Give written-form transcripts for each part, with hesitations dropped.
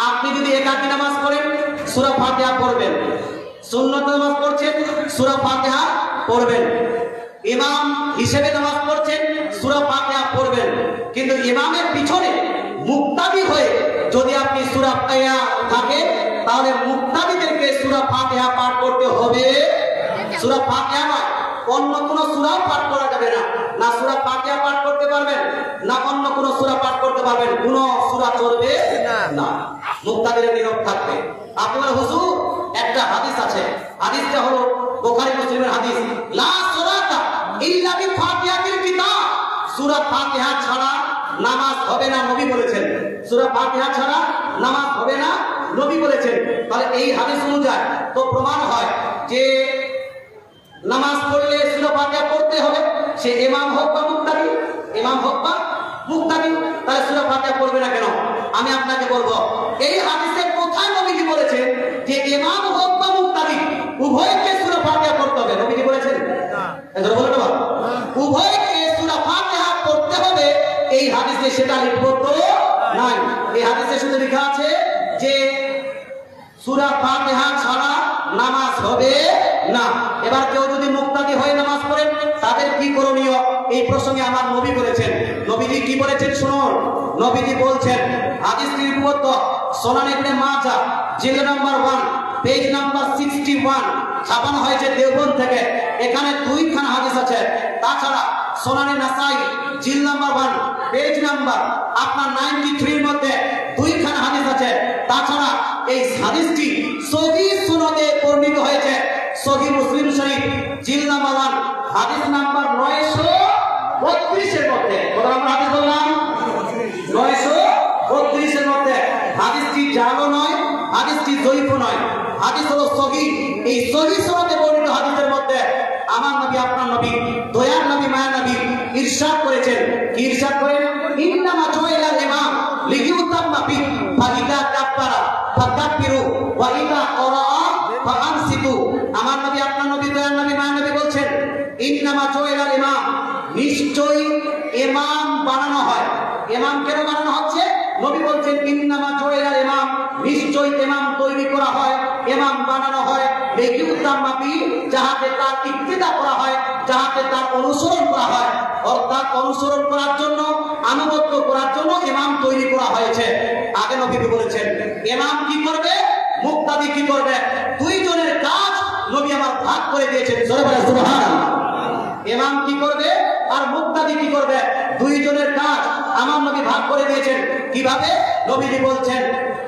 আপনি যদি একাকী নামাজ পড়েন সূরা ফাতিহা পড়বেন, সুন্নত নামাজ পড়ছেন সূরা ফাতিহা পড়বেন, ইমাম হিসেবে নামাজ পড়ছেন সূরা ফাতিহা পড়বেন। কিন্তু ইমামের পিছনে মুক্তাদি হয়ে যদি আপনি সূরা ফাতিহা থাকেন তাহলে মুক্তাদিদেরকে সূরা ফাতিহা পাঠ করতে হবে। সূরা ফাতিহা নয়, অন্য কোন সূরা পাঠ করা যাবে না। না সূরা ফাতিহা পাঠ করতে পারবেন, না অন্য কোন সূরা পাঠ করতে পারবেন, কোন সূরা চলবে না। মুক্তাদির নীরব থাকবে। আপনার হুজুর একটা হাদিস আছে, হাদিসটা হলো বুখারী মুসলিমের হাদিস, লা সালাতা ইল্লা বিফাতিহাতিল কিতাব, সূরা ফাতিহা ছাড়া নামাজ হবে না, নবী বলেছেন। সূরা ফাতিহা ছাড়া নামাজ হবে না, নবী বলেছেন। তাহলে এই হাদিস অনুযায়ী তো প্রমাণ হয় যে নামাজ পড়লে সূরা ফাতিহা পড়তে হবে, সে ইমাম হোক বা মুক্তাদি, ইমাম হোক বা মুক্তাদি। তাহলে সূরা ফাতিহা পড়বে না কেন? আমি আপনাকে বলবো, এই হাদিসে কোথায় নবীজি বলেছেন যে ইমাম হোক বা মুক্তাদি উভয়কে সূরা ফাতিহা পড়তে হবে? নবীজি বলেছেন না, এজন্য বলে দেব উভয়কে সূরা ফাতিহা পড়তে হবে। এই হাদিসে সেটা লিপিবদ্ধ নাই। এই হাদিসে শুধু লেখা আছে যে সূরা ফাতিহা ছাড়া নামাজ হবে না। এবার কেউ যদি মুক্তাদি হয়ে নামাজ পড়েন তাদের কি করণীয়, এই প্রসঙ্গে আমার নবী বলেছেন। নবীজি কি বলেছেন শুনুন। নবীজি বলছেন, হাদিসটি লিপিবদ্ধ সুনান ইবনে মাজাহ জিলদ নাম্বার 1 পেজ নাম্বার 61, ছাপানো হয়েছে দেওবন্দ থেকে। এখানে দুইখানা হাদিস আছে। তাছাড়া সুনানে নাসাই জিলদ নাম্বার 1 পেজ নাম্বার আপনার 93 এর মধ্যে দুইখানা হাদিস আছে। তাছাড়া এই হাদিসটি সহিহ সুনদে বর্ণিত হয়েছে। সহিহ মুসলিম শরীফ জিলদ নাম্বার 1 হাদিস নাম্বার 932 এর মধ্যে। কত নম্বর হাদিস বললাম? 932 এর মধ্যে। হাদিসটি জালও নয়, হাদিসটি যঈফও নয়, হাদিস হলো সহিহ। এই সহিহ সুনদে বর্ণিত হাদিসের মধ্যে আমার নবী, আপনার নবী, দয়ার নবী, মায়ার নবী ইরশাদ করেছেন। কি ইরশাদ করেন? ইন্নামা জুইলাল ইমাম লিইউতাম্মা বিহি ফাইদা কাব্বারা ফাকাব্বিরু ওয়া ইযা ক্বারাআ ফাআনসিতু। আমার নবী, আপনার নবী, দয়ার নবী, মায়ার নবী বলছেন, ইন্নামা জুইলাল ইমাম, নিশ্চয়ই ইমাম বানানো হয়। ইমাম কেন বানানো হচ্ছে? নবী বলছেন ইন্নামা জুইলাল ইমাম, নিশ্চয়ই ইমাম তৈরি করা হয়, ইমাম বানানো হয় লিইউতাম্মা বিহি, যাহাতে তার ইক্তিদা করা হয়, যাহাতে তার অনুসরণ করা হয়। অর্থাৎ অনুসরণ করার জন্য, আনুগত্য করার জন্য ইমাম তৈরি করা হয়েছে। আগে নবী বলেছেন ইমাম কি করবে, মুক্তাদি কি করবে, দুইজনের কাজ নবী আমার ভাগ করে দিয়েছেন। জোরে বলে সুবহানাল্লাহ। ইমাম কি করবে আর মুক্তাদি কি করবে, দুইজনের কাজ আমার নবী ভাগ করে দিয়েছেন। কিভাবে? নবীজি বলছেন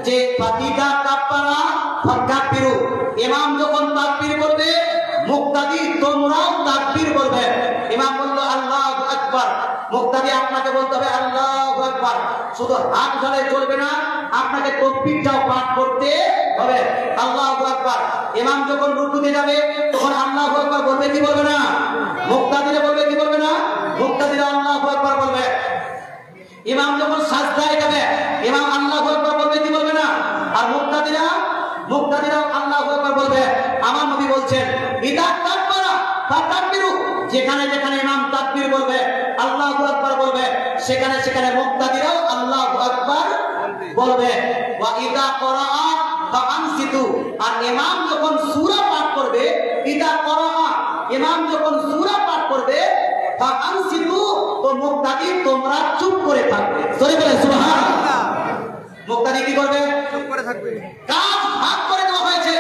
যে ফাতিদা কাব্বারা ফাকাব্বিরু, ইমাম যখন তাকবীর করবে মুক্তাদি তোমরাও তাকবীর করবে। ইমাম বলল আল্লাহু আকবার, মুক্তাদি আপনাকে বলতে হবে আল্লাহু আকবার। শুধু হাত ধরে চলবে না, আপনাকে তাকবীরটাও পাঠ করতে হবে, আল্লাহু আকবার। ইমাম যখন রুকুতে যাবে তখন আল্লাহু আকবার বলবে কি বলবে না? মুক্তাদিরা বলবে কি বলবে না? মুক্তাদিরা আল্লাহু আকবার বলবে। ইমাম যখন সাজদায় যাবে ইমাম আল্লাহু আকবার বলবে কি বলবে না? আর মুক্তাদিরা আল্লাহু আকবার বলবে। আমার নবী বলছেন ইদা তাকবারা ফাকাব্বিরু, যেখানে যেখানে ইমাম তাকবীর বলবে, আল্লাহু আকবার বলবে, সেখানে সেখানে মুক্তাদিরাও আল্লাহু আকবার বলবে। ওয়া ইদা ক্বারাআ ফাআনসিতু, আর ইমাম যখন সূরা পাঠ করবে, ইদা ক্বারাআ, ইমাম যখন সূরা পাঠ করবে, ফাআনসিতু, তো মুক্তাদি তোমরা চুপ করে থাকবে। জোরে বলেন সুবহানাল্লাহ। মুক্তাদি কি করবে? চুপ করে থাকবে। কাজ ভাগ করে দেওয়া হয়েছে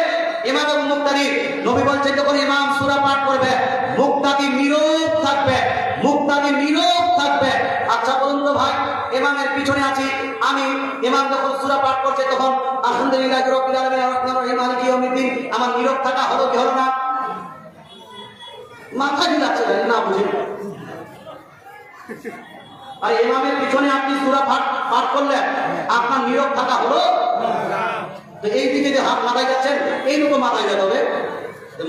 ইমাম এবং মুক্তাদি। নবী বলছেন যখন ইমাম সূরা পাঠ করবে মুক্তাদি নীরব থাকবে, মুক্তাদি নীরব থাকবে। আচ্ছা বলুন তো ভাই, ইমামের পিছনে আছি আমি, ইমাম যখন সূরা পাঠ করছে তখন আলহামদুলিল্লাহি রাব্বিল আলামিন আর-রাহমানির রহিম মালিকি ইয়াউমিদ্দিন, আমার নীরব থাকা হলো কি হলো না? মাথা ঝুলাচ্ছে না, বুঝি। আর ইমামের পিছনে আপনি সূরা পাঠ করলেন, আপনার নীরব থাকা হলো না। তো এই দিকে যে হাত মাথায় যাচ্ছেন, এই মতো মাথায় যেতে হবে,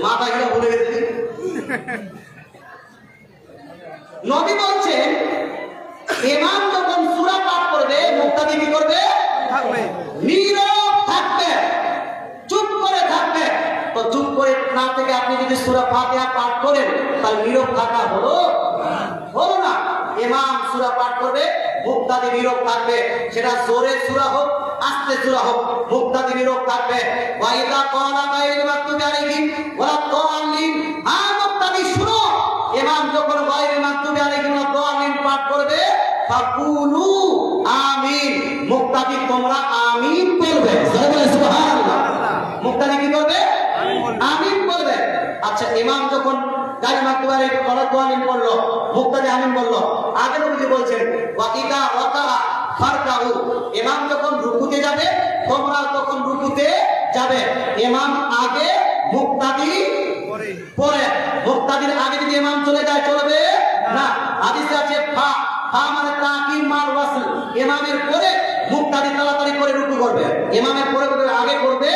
মাথা গিয়ে ভুলে গেছি। নবী বলছেন ইমাম যখন সূরা পাঠ করবে মুক্তাদি কি করবে? থাকবে, নীরব থাকবে, চুপ করে থাকবে। তো চুপ করে না থেকে আপনি যদি সূরা ফাতিহা পাঠ করেন তাহলে নীরব থাকা হলো না। ইমাম সূরা পাঠ করবে, মুক্তাদি নীরব থাকবে, সেটা জোরে সূরা হোক আস্তে সূরা হোক, মুক্তাদি নিরোগ থাকবে। ওয়া ইযা ক্বালা গায়রুল মাগদুবি আলাইহিম ওয়া দাল্লিন, মুক্তাদি শুনো, ইমাম যখন গায়রুল মাগদুবি আলাইহিম ওয়া দাল্লিন পাঠ করবে, ফাকুলু আমিন, মুক্তাদি তোমরা আমিন বলবে। সুবহানাল্লাহ। মুক্তাদি কি করবে? আমিন বলবে। আচ্ছা, ইমাম যখন গায়রুল মাগদুবি আলাইহিম ওয়া দাল্লিন বলল, মুক্তাদি আমিন বলল, আগে নবীজি বলছেন ওয়া ইযা রাকা ফারকাউ, ইমাম যখন রুকুতে যাবে তোমরা তখন রুকুতে যাবে। ইমাম আগে, মুক্তাদি পরে। মুক্তাদির আগে যদি ইমাম চলে যায় চলবে না। হাদিসে আছে ফা, ফা মানে তাকিম মাল ওয়াসল, ইমামের পরে মুক্তাদি তাড়াতাড়ি করে রুকু করবে, ইমামের পরে আগে করবে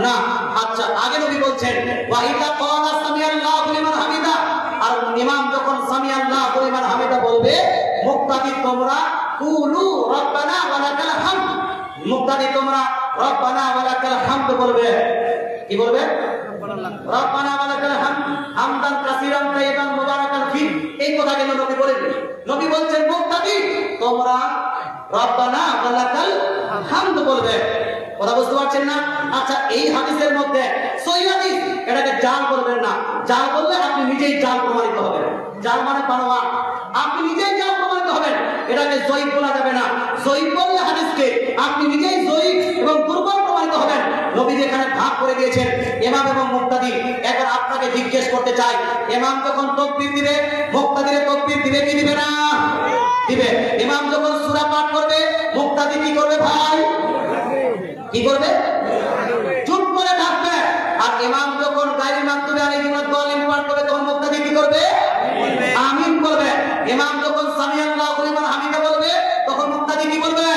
না। আচ্ছা, আগে নবী বলছেন ওয়া ইযা ক্বালা সামিআল্লাহু লিমান হামিদা, আর ইমাম যখন সামিআল্লাহু লিমান হামিদা বলবে, মুক্তাদি তোমরা কুলু রব্বানা ওয়া লাকাল হামদ, মুক্তাদি তোমরা রব্বানা ওয়া লাকাল হামদ বলবে। কি বলবে? রব্বানা ওয়া লাকাল হামদ হামদান কাসীরান তাইয়িবান মুবারাকান ফি। এই কথা কেন নবী বলেন? নবী বলছেন মুক্তাদি তোমরা রব্বানা ওয়া লাকাল হামদ বলবে। কথা বুঝতে পারছেন না? আচ্ছা, এই হাদিসের মধ্যে সহিহ হাদিস, এটাকে জাল বলবেন না। জাল বললে আপনি নিজেই জাল প্রমাণিত হবেন। জাল মানে বানোয়াট, আপনি নিজেই জাল প্রমাণিত হবেন। এটাকে জয়ীফ বলা যাবে না। জয়ীফ বললে হাদিসকে আপনি নিজেই জয়ীফ এবং দুর্বল প্রমাণিত হবেন। নবী যেখানে ভাগ করে দিয়েছেন ইমাম এবং মুক্তাদি, এখন আপনাকে জিজ্ঞেস করতে চাই, ইমাম যখন তাকবীর দিবে, মুক্তাদিরে তাকবীর দিবে কি দিবে না? দিবে। ইমাম যখন সূরা পাঠ করবে, মুক্তাদি কি করবে ভাই? কি করবে? চুপ করে থাকবে। আর ইমাম যখন গায়রুল মাগদুবি আলাইহিম ওয়া দাল্লিন পাঠ করবে, তখন মুক্তাদি কি করবে? আমিন বলবে। ইমাম যখন সামিআল্লাহু লিমান হামিদা বলবে, তখন মুক্তাদি কি বলবে?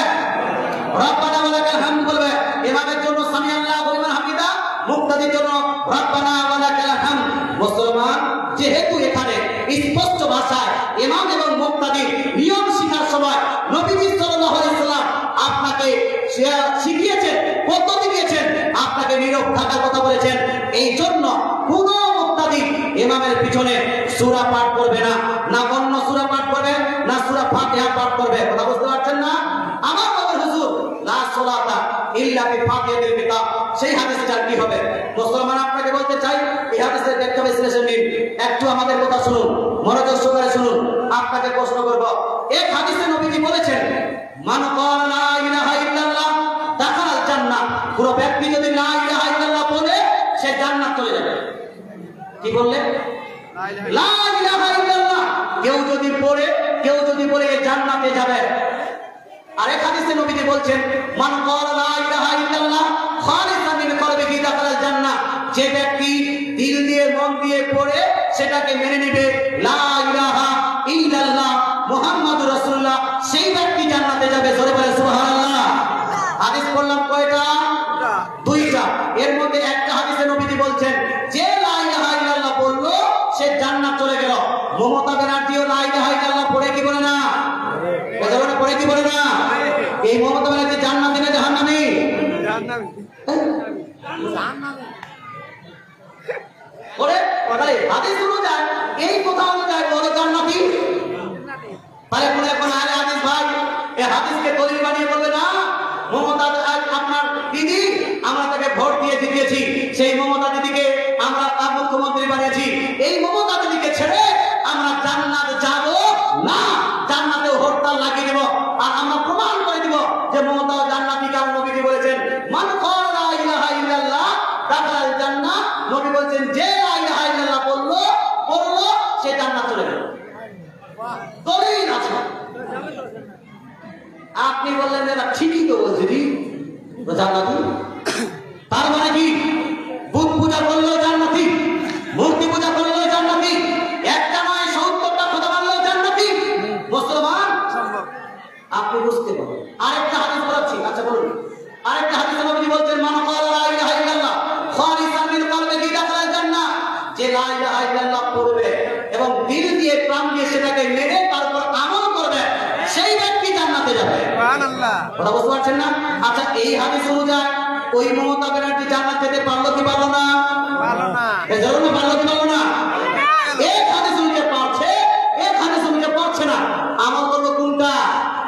রব্বানা ওয়া লাকাল হামদ বলবে। ইমামের জন্য সামিআল্লাহু লিমান হামিদা, মুক্তাদির জন্য রব্বানা ওয়া লাকাল হামদ। মুসলমান, যেহেতু এখানে স্পষ্ট ভাষায় ইমাম এবং মুক্তাদির নিয়ম শিখার সময় নবীজি সাল্লাল্লাহু আলাইহি সাল্লাম আপনাকে শিখিয়েছেন, পদ্ধতি দিয়েছেন, আপনাকে নীরব থাকার কথা বলেছেন। এই জন্য কোন মুক্তাদি ইমামের পিছনে সূরা পাঠ করবে না, না অন্য সূরা পাঠ করবে, না সূরা ফাতিহা পাঠ করবে। কথা বুঝতে পারছেন না? আমার বাবার হুজুর লা সালাতা ইল্লা বিফাতিহাতিল কিতাব, সেই হাদিসটার কি হবে? মুসলমান, আপনাকে বলতে চাই, এই হাদিসের ব্যাখ্যা বিশ্লেষণ নিন, একটু আমাদের কথা শুনুন, মনোযোগ সহকারে শুনুন। আপনাকে প্রশ্ন করব, এক হাদিসে নবীজি বলেছেন মান ক্বালা লা ইলাহা ইল্লাল্লাহ দাখালাল জান্নাহ, পুরো ব্যক্তি যদি লা ইলাহা ইল্লাল্লাহ বলে সে জান্নাত চলে যাবে। কি বললেন? লা ইলাহা ইল্লাল্লাহ কেউ যদি বলে এ জান্নাতে যাবে। আরেক হাদিসে নবীজি বলছেন মান ক্বালা লা ইলাহা ইল্লাল্লাহ খালিসান মিন কলবিহি দাখালাল জান্নাহ, যে ব্যক্তি দিল দিয়ে মন দিয়ে পড়ে সেটাকে মেনে নেবে লা ইলাহা ইল্লাল্লাহ মুহাম্মাদুর রাসূলুল্লাহ, সেই ব্যক্তি জান্নাতে যাবে। জোরে বলে সুবহানাল্লাহ। হাদিস বললাম কয়টা? দুইটা। এর মধ্যে একটা হাদিসে নবীজি বলছেন যে লা ইলাহা ইল্লাল্লাহ বললো সে জান্নাত চলে গেল। মমতা ব্যানার্জিও লা ইলাহা ইল্লাল্লাহ পড়ে কি বলে না? পড়ে কি বলে না? এই মমতা ব্যানার্জি জান্নাতি না জাহান্নামী? জাহান্নামী। ওরে তাহলে হাদিস অনুযায়ী এই কথা অনুযায়ী বলে জান্নাতি। তাহলে কোন এখন আলে হাদিস ভাই এই হাদিসকে দলিল বানিয়ে বলবে না মমতা আপনার দিদি, আমরা তাকে ভোট দিয়ে জিতিয়েছি, সেই মমতা দিদিকে আমরা মুখ্যমন্ত্রী বানিয়েছি, এই মমতা দিদিকে ছেড়ে আমরা জান্নাত যাব না, জান্নাতে হরতাল লাগিয়ে দেব, আর আমরা প্রমাণ করে দিব যে মমতা জান্নাতি। কারণ নবীজি বলেছেন মান ক্বালা লা ইলাহা ইল্লাল্লাহ দাখালাল জান্নাহ, নবী বলেছেন যে লা ইলাহা ইল্লাল্লাহ পড়লো সে জান্নাত চলে গেল। দলিল আছে। আপনি বললেন যে না ঠিকই তো বলছি জান্নাতি, তার মানে কি বুত পূজা করলেও জান্নাতি, মূর্তি পূজা করলেও জান্নাতি, একটা নয় ৭০টা খোদা মানলেও জান্নাতি। মুসলমান, আপনি বুঝতে পারেন। আরেকটা হাদিস বলছি, আচ্ছা বলুন। আরেকটা হাদিসে নবী বলছেন মান ক্বালা লা ইলাহা ইল্লাল্লাহ খালিসান মিন কলবিহি দাখালাল জান্নাহ, যে লা ইলাহা ইল্লাল্লাহ পড়বে এবং দিল দিয়ে প্রাণ দিয়ে সেটাকে মেনে তারপর আমল করবে, সেই ব্যক্তি জান্নাতে যাবে। সুবহানাল্লাহ। কথা বুঝতে পারছেন না? আচ্ছা, এই হাদিস অনুযায়ী ওই মমতা ব্যানার্জি জান্নাত যেতে পারলো কি পারলো না? পারলো না। এজন্য পারলো কি পারলো না? এক হাদিস অনুযায়ী পারছে, এক হাদিস অনুযায়ী পারছে না। আমল করবে কোনটা?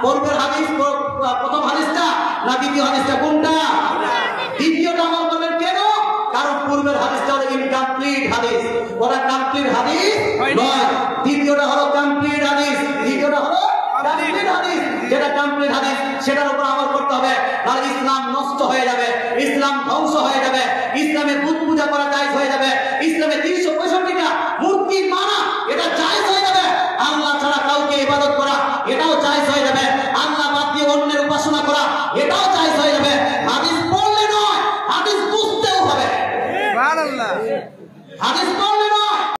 পূর্বের হাদিস, প্রথম হাদিসটা না দ্বিতীয় হাদিসটা? কোনটা? কমপ্লিট হাদিস নয়। দ্বিতীয়টা হলো কমপ্লিট হাদিস, দ্বিতীয়টা হলো কমপ্লিট হাদিস, যেটা কমপ্লিট হাদিস সেটার উপর আমল করতে হবে, নাহলে ইসলাম নষ্ট হয়ে যাবে, ইসলাম ধ্বংস হয়ে যাবে, ইসলামে বুত পূজা করা যায়